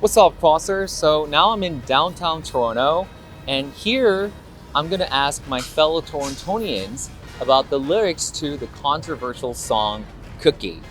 What's up, Crossers? So now I'm in downtown Toronto, and here I'm gonna ask my fellow Torontonians about the lyrics to the controversial song Cookie.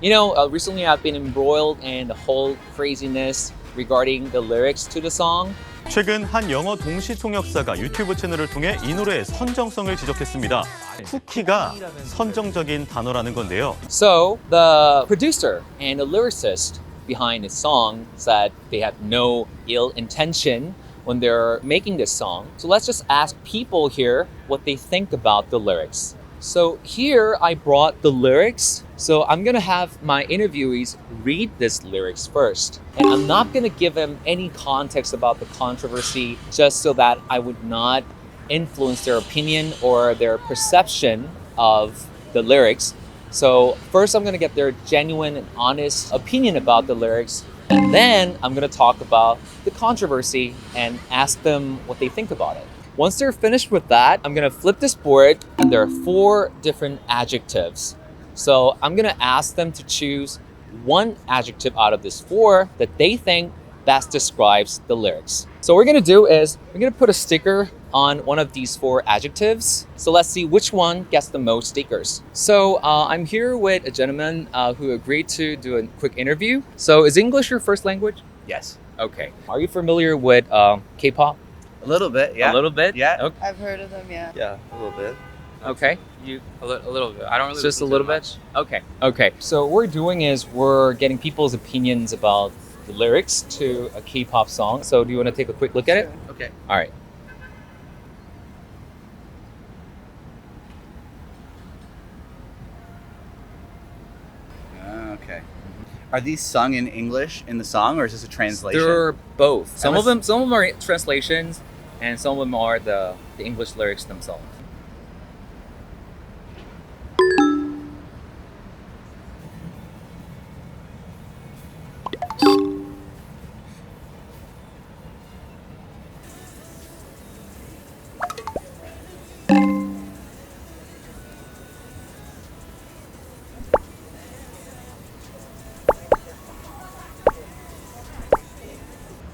Recently I've been embroiled in the whole craziness regarding the lyrics to the song. 최근 한 영어 동시통역사가 유튜브 채널을 통해 이 노래의 선정성을 지적했습니다. 쿠키가 선정적인 단어라는 건데요. So the producer and the lyricist behind this song said they had no ill intention when they're making this song. So let's just ask people here what they think about the lyrics. So here I brought the lyrics. So I'm gonna have my interviewees read this lyrics first. And I'm not gonna give them any context about the controversy just so that I would not influence their opinion or their perception of the lyrics. So first I'm gonna get their genuine and honest opinion about the lyrics. And then I'm gonna talk about the controversy and ask them what they think about it. Once they're finished with that, I'm gonna flip this board and there are 4 different adjectives. So I'm gonna ask them to choose one adjective out of this 4 that they think best describes the lyrics. So what we're gonna do is we're gonna put a sticker on one of these 4 adjectives. So let's see which one gets the most stickers. So I'm here with a gentleman who agreed to do a quick interview. So is English your first language? Yes. Okay. Are you familiar with K-pop? A little bit, yeah. A little bit? Yeah. Okay. I've heard of them, yeah. Yeah, a little bit. Okay. A little bit. I don't really. Just a listen to little it bit? much. Okay. Okay. So what we're doing is we're getting people's opinions about the lyrics to a K-pop song. So do you want to take a quick look at it? Okay. All right. Okay. Are these sung in English in the song, or is this a translation? They're both. Some of Unless- them are translations, and some of them are the English lyrics themselves.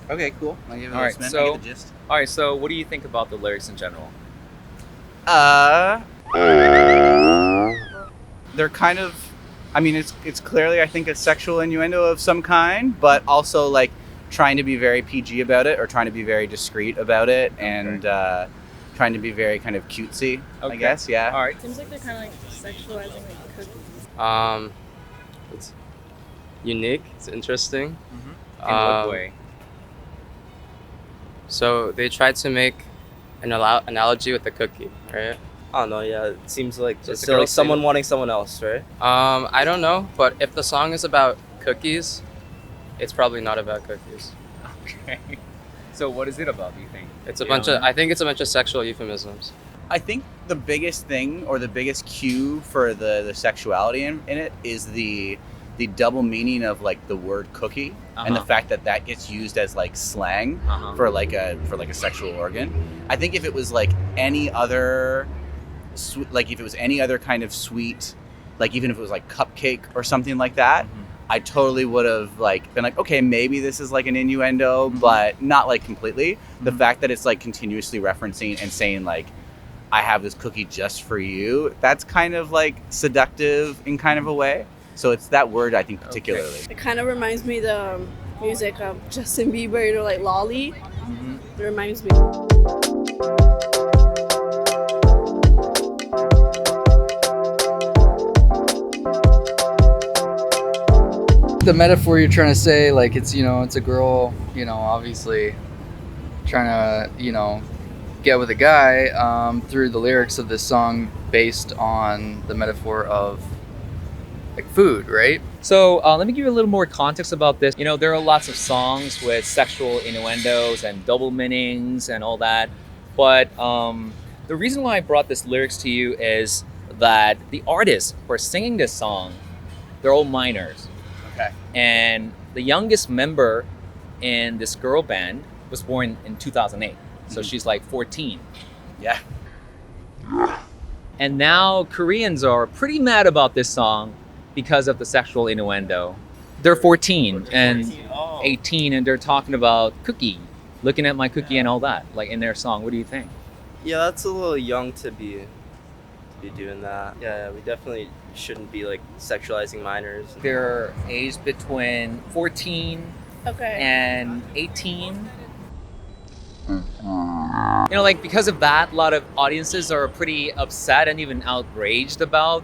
Okay, cool. I'll give it All a right, spin. I so- get the gist. All right. So what do you think about the lyrics in general? They're kind of. I mean, it's clearly I think a sexual innuendo of some kind, but also like trying to be very PG about it, or trying to be very discreet about it, and trying to be very kind of cutesy. Okay. I guess, yeah. All right. Seems like they're kind of like sexualizing like cookies. It's unique. It's interesting. In what way? So they tried to make an analogy with the cookie, right? I don't know, yeah. It seems like So it's it's a girl like someone saying- wanting someone else, right? I don't know, but if the song is about cookies, it's probably not about cookies. Okay. So what is it about? Do you think? It's a bunch of. I think it's a bunch of sexual euphemisms. I think the biggest thing, or the biggest cue for the sexuality in it is the double meaning of like the word cookie, and the Uh-huh. fact that gets used as like slang Uh-huh. for like a sexual organ. I think if it was like any other like if it was any other kind of sweet, like even if it was like cupcake or something like that, I totally would have like been like, okay, maybe this is like an innuendo, but not like completely. The fact that it's like continuously referencing and saying like, I have this cookie just for you, that's kind of like seductive in kind of a way. So it's that word, I think, particularly. It kind of reminds me the music of Justin Bieber, you know, like Lolly. It reminds me. The metaphor you're trying to say, like it's it's a girl, obviously trying to get with a guy through the lyrics of this song based on the metaphor of like food, right? So let me give you a little more context about this. There are lots of songs with sexual innuendos and double meanings and all that. But the reason why I brought this lyrics to you is that the artists who are singing this song, they're all minors. Okay. And the youngest member in this girl band was born in 2008. So she's like 14. Yeah. And now Koreans are pretty mad about this song because of the sexual innuendo. They're 14 and 18 and they're talking about cookie, looking at my cookie and all that, like in their song. What do you think? Yeah, that's a little young to be doing that. Yeah, we definitely shouldn't be like sexualizing minors. They're aged between 14 Okay. and 18. You know, like because of that, a lot of audiences are pretty upset and even outraged about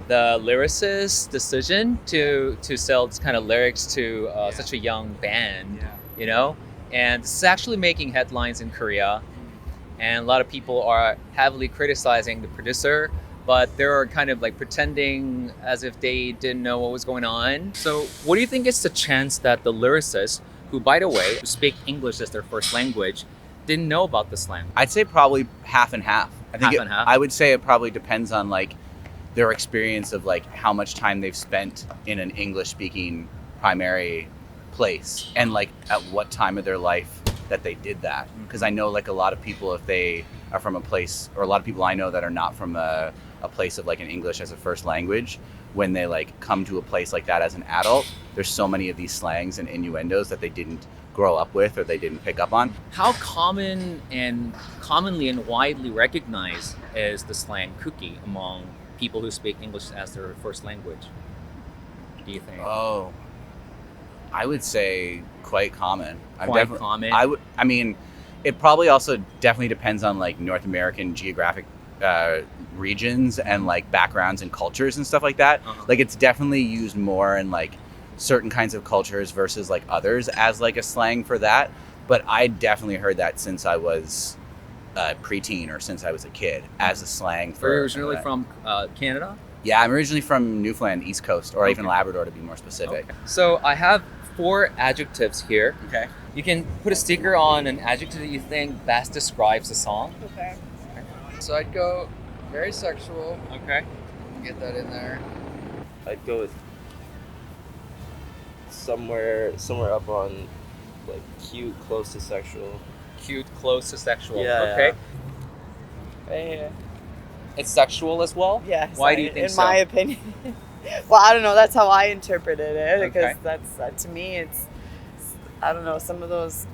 the lyricist's decision to sell this kind of lyrics to such a young band. You know, and this is actually making headlines in Korea, and a lot of people are heavily criticizing the producer, but they're kind of like pretending as if they didn't know what was going on. So what do you think is the chance that the lyricist, who by the way speak English as their first language, didn't know about the slang? I'd say probably half and half. I think Half and half? I would say it probably depends on like their experience of like how much time they've spent in an English speaking primary place and like at what time of their life that they did that. Because I know like a lot of people, if they are from a place, or a lot of people I know that are not from a place of like an English as a first language, when they like come to a place like that as an adult, there's so many of these slangs and innuendos that they didn't grow up with or they didn't pick up on. How commonly and widely recognized is the slang cookie among people who speak English as their first language, do you think? Oh, I would say quite common. Quite common? I mean, it probably also definitely depends on like North American geographic regions and like backgrounds and cultures and stuff like that. Like it's definitely used more in like certain kinds of cultures versus like others as like a slang for that. But I definitely heard that since I was preteen or since I was a kid as a slang for. Are you originally from Canada? Yeah, I'm originally from Newfoundland, East Coast, or even Labrador to be more specific. Okay. So I have 4 adjectives here. Okay. You can put a sticker on an adjective that you think best describes the song. Okay. So I'd go very sexual. Okay. Get that in there. I'd go with somewhere up on like cute, close to sexual. Cute, close to sexual. Yeah, Okay. Yeah. It's sexual as well? Yeah. Why do you think in so? my opinion. Well, I don't know. That's how I interpreted it because Okay. that's to me. It's I don't know, some of those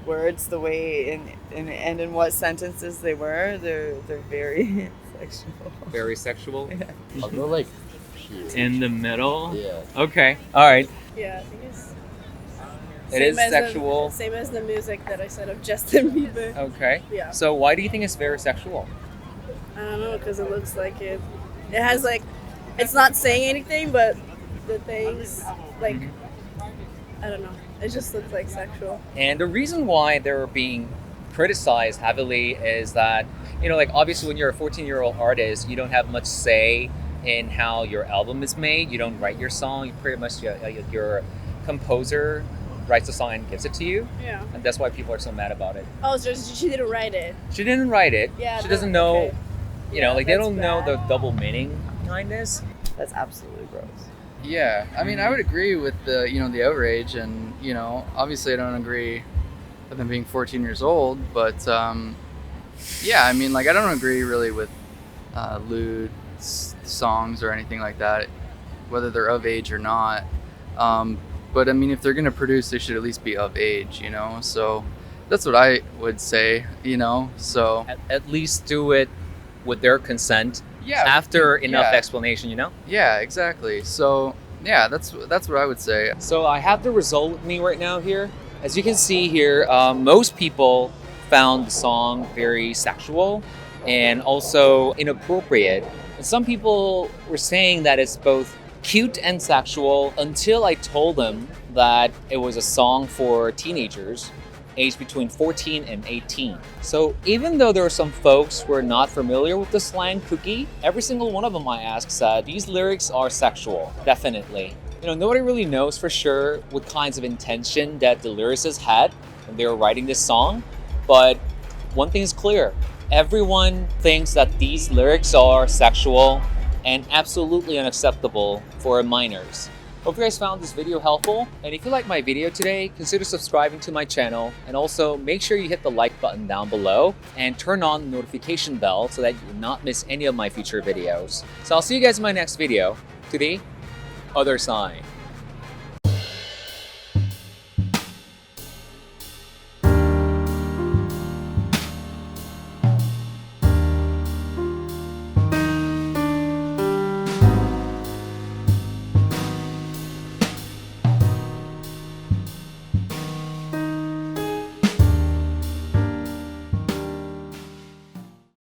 words, the way in what sentences they were, they're very sexual. Very sexual? Yeah. I'll go like cute. In the middle? Yeah. Okay. All right. Yeah, I think it's It is same as sexual. same as the music that I said of Justin Bieber. Okay. Yeah. So why do you think it's very sexual? I don't know, because it looks like it has like, it's not saying anything, but the things, like, I don't know, it just looks like sexual. And the reason why they're being criticized heavily is that, you know, like obviously when you're a 14-year-old artist, you don't have much say in how your album is made. You don't write your song. You pretty much, your composer writes the song and gives it to you. Yeah. And that's why people are so mad about it. Oh, so she didn't write it. She didn't write it. Yeah. She doesn't know, okay. you know, Yeah, like they that's don't know the bad. double meaning behind this. That's absolutely gross. Yeah, I mean, I would agree with the the outrage, and obviously I don't agree with them being 14 years old, but yeah, I mean, like I don't agree really with lewd songs or anything like that, whether they're of age or not. But I mean, if they're gonna produce, they should at least be of age, So that's what I would say, So At least do it with their consent. yeah, After enough yeah. explanation, Yeah, exactly. So yeah, that's what I would say. So I have the result with me right now here. As you can see here, most people found the song very sexual and also inappropriate. And some people were saying that it's both cute and sexual until I told them that it was a song for teenagers aged between 14 and 18. So even though there were some folks who are not familiar with the slang cookie, every single one of them I asked said these lyrics are sexual, definitely. Nobody really knows for sure what kinds of intention that the lyricists had when they were writing this song, but one thing is clear. Everyone thinks that these lyrics are sexual and absolutely unacceptable for minors. Hope you guys found this video helpful, and if you like my video today, consider subscribing to my channel, and also make sure you hit the like button down below and turn on the notification bell so that you will not miss any of my future videos. So I'll see you guys in my next video. To the other side.